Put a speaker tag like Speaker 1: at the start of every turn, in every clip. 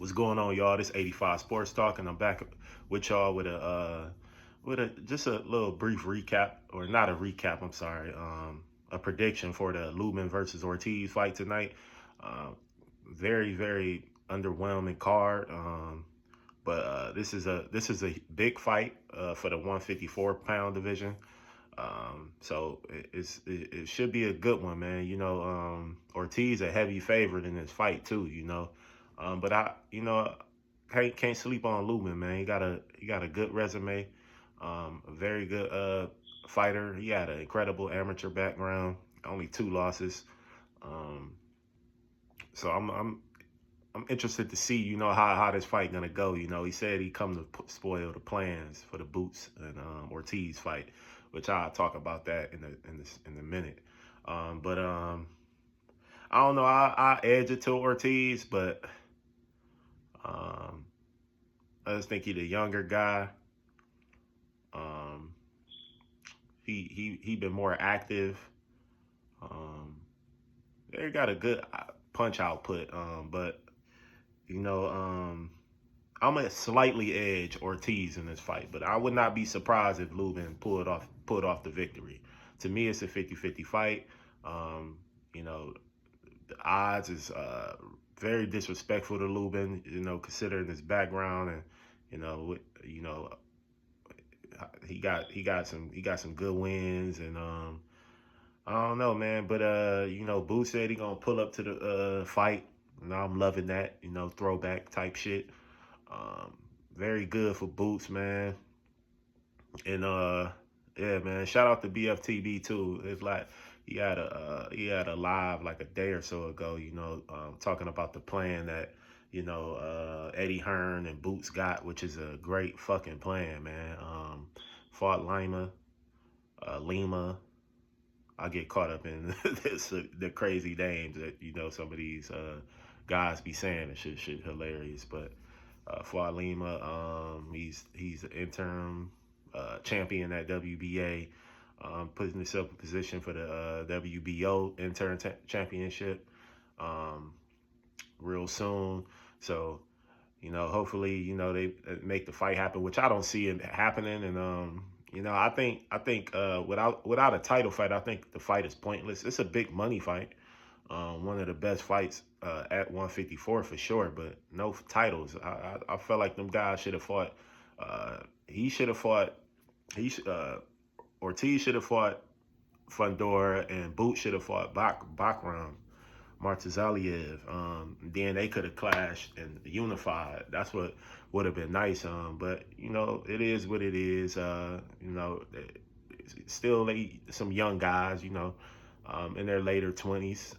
Speaker 1: What's going on, y'all? This 85 Sports Talk, and I'm back with y'all with a just a little brief recap, or not a recap. I'm sorry. A prediction for the Lubin versus Ortiz fight tonight. Very underwhelming card. But this is a big fight for the 154-pound division. So it should be a good one, man. Ortiz a heavy favorite in this fight too. But can't sleep on Lubin, man. He got a good resume. A very good fighter. He had an incredible amateur background. Only 2 losses. Um, so I'm interested to see, how this fight gonna go. He said he come to spoil the plans for the Boots and Ortiz fight, which I'll talk about that in a minute. But I don't know. I edge it to Ortiz, but um, I just think he's a younger guy. Um, he been more active. Um, they got a good punch output, but you know, um, I'm gonna slightly edge Ortiz in this fight, but I would not be surprised if Lubin pulled off the victory. To me, it's a 50-50 fight. Um, you know, the odds is very disrespectful to Lubin. Considering his background and you know, you know, he got some good wins, and I don't know, man. But Boo said he gonna pull up to the fight. And I'm loving that. Throwback type shit. Um, Very good for Boots, man. And yeah, man. Shout out to BFTB too. It's like he had a live like a day or so ago. Talking about the plan that Eddie Hearn and Boots got, which is a great fucking plan, man. Fought Lima. I get caught up in the crazy names that some of these guys be saying. It's shit hilarious, but Fuad Lima, he's an interim champion at WBA, putting himself in position for the WBO interim championship um, real soon. So hopefully they make the fight happen, which I don't see it happening. And I think without a title fight, I think the fight is pointless. It's a big money fight. One of the best fights at 154 for sure, but no titles. I felt like them guys should have fought. He should have fought. Ortiz should have fought Fundora, and Boot should have fought Bakram Martizaliev. Then they could have clashed and unified. That's what would have been nice. But it is what it is. Still some young guys. In their later 20s,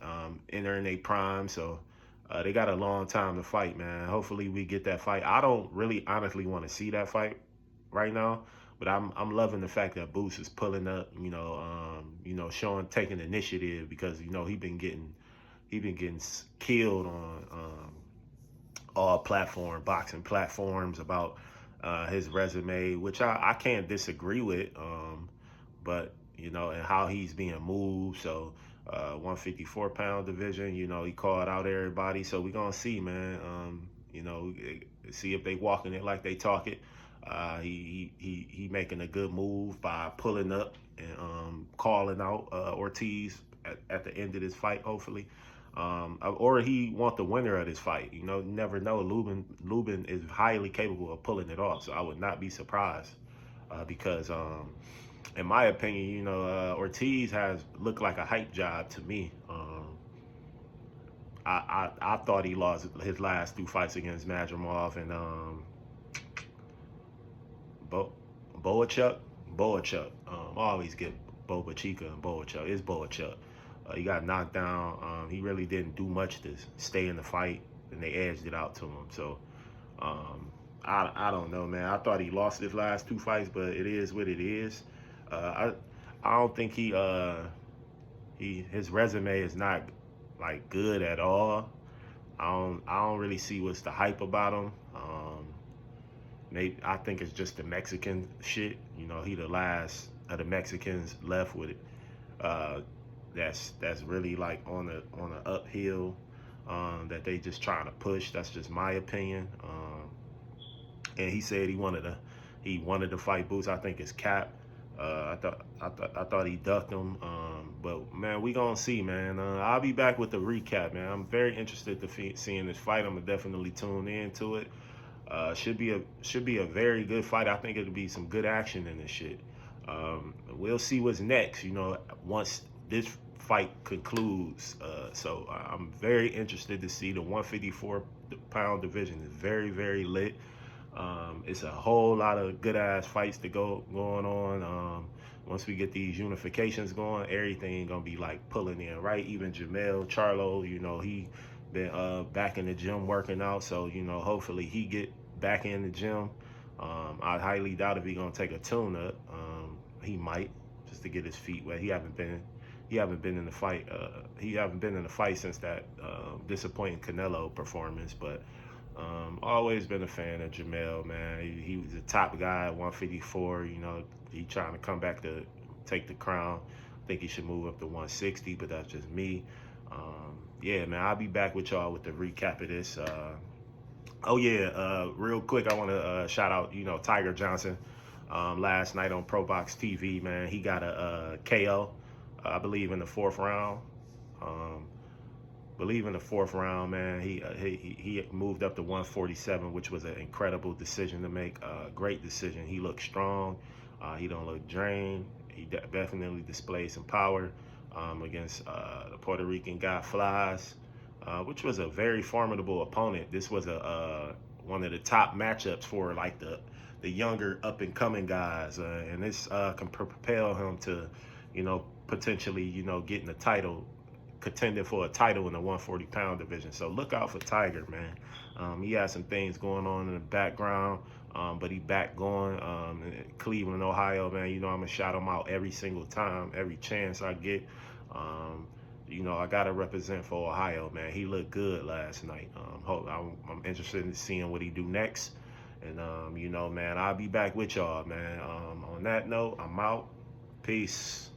Speaker 1: entering their prime. So they got a long time to fight, man. Hopefully we get that fight. I don't really honestly want to see that fight right now, but I'm loving the fact that Boots is pulling up, showing taking initiative, because he been getting killed on all boxing platforms about his resume, which I can't disagree with. But and how he's being moved. So 154-pound division, he called out everybody. So we're gonna see, man. See if they walking it like they talk it. He making a good move by pulling up and calling out Ortiz at the end of this fight, hopefully. Or he want the winner of this fight. Never know. Lubin is highly capable of pulling it off. So I would not be surprised because in my opinion, Ortiz has looked like a hype job to me. I thought he lost his last 2 fights against Madrimov and Boachuk. I always get Boba Chica and Boachuk. It's Boachuk. He got knocked down. He really didn't do much to stay in the fight, and they edged it out to him. So I don't know, man. I thought he lost his last 2 fights, but it is what it is. I don't think his resume is not like good at all. I don't really see what's the hype about him. Maybe I think it's just the Mexican shit. He the last of the Mexicans left with it. That's really like on a uphill. that they just trying to push. That's just my opinion. And he said he wanted to fight Boots. I think it's cap. I thought he ducked him. But man, we gonna see, man. I'll be back with the recap, man. I'm very interested to seeing this fight. I'm gonna definitely tune into it. Should be a very good fight. I think it'll be some good action in this shit. We'll see what's next. Once this fight concludes. So I'm very interested to see the 154-pound division is very, very lit. It's a whole lot of good ass fights to going on. Once we get these unifications going, everything gonna be like pulling in, right? Even Jamel Charlo, he been back in the gym working out, so hopefully he get back in the gym. I highly doubt if he gonna take a tune up. He might, just to get his feet wet. He haven't been in the fight. He haven't been in the fight since that disappointing Canelo performance, but. Always been a fan of Jamel, man. He was a top guy at 154. He trying to come back to take the crown. I think he should move up to 160, but that's just me. Yeah, man, I'll be back with y'all with the recap of this. Oh yeah, real quick, I want to shout out, Tiger Johnson. Last night on Pro Box TV, man, he got a KO, I believe in the fourth round. In the fourth round, man, he moved up to 147, which was an incredible decision to make. Great decision. He looked strong. He don't look drained. He definitely displayed some power against the Puerto Rican guy Flies, which was a very formidable opponent. This was one of the top matchups for like the younger up and coming guys, and this can propel him to, potentially, getting the title. Contending for a title in the 140-pound division. So look out for Tiger, man. He has some things going on in the background, but he back going. Cleveland, Ohio, man, I'm going to shout him out every single time, every chance I get. I got to represent for Ohio, man. He looked good last night. I'm interested in seeing what he do next. And, man, I'll be back with y'all, man. On that note, I'm out. Peace.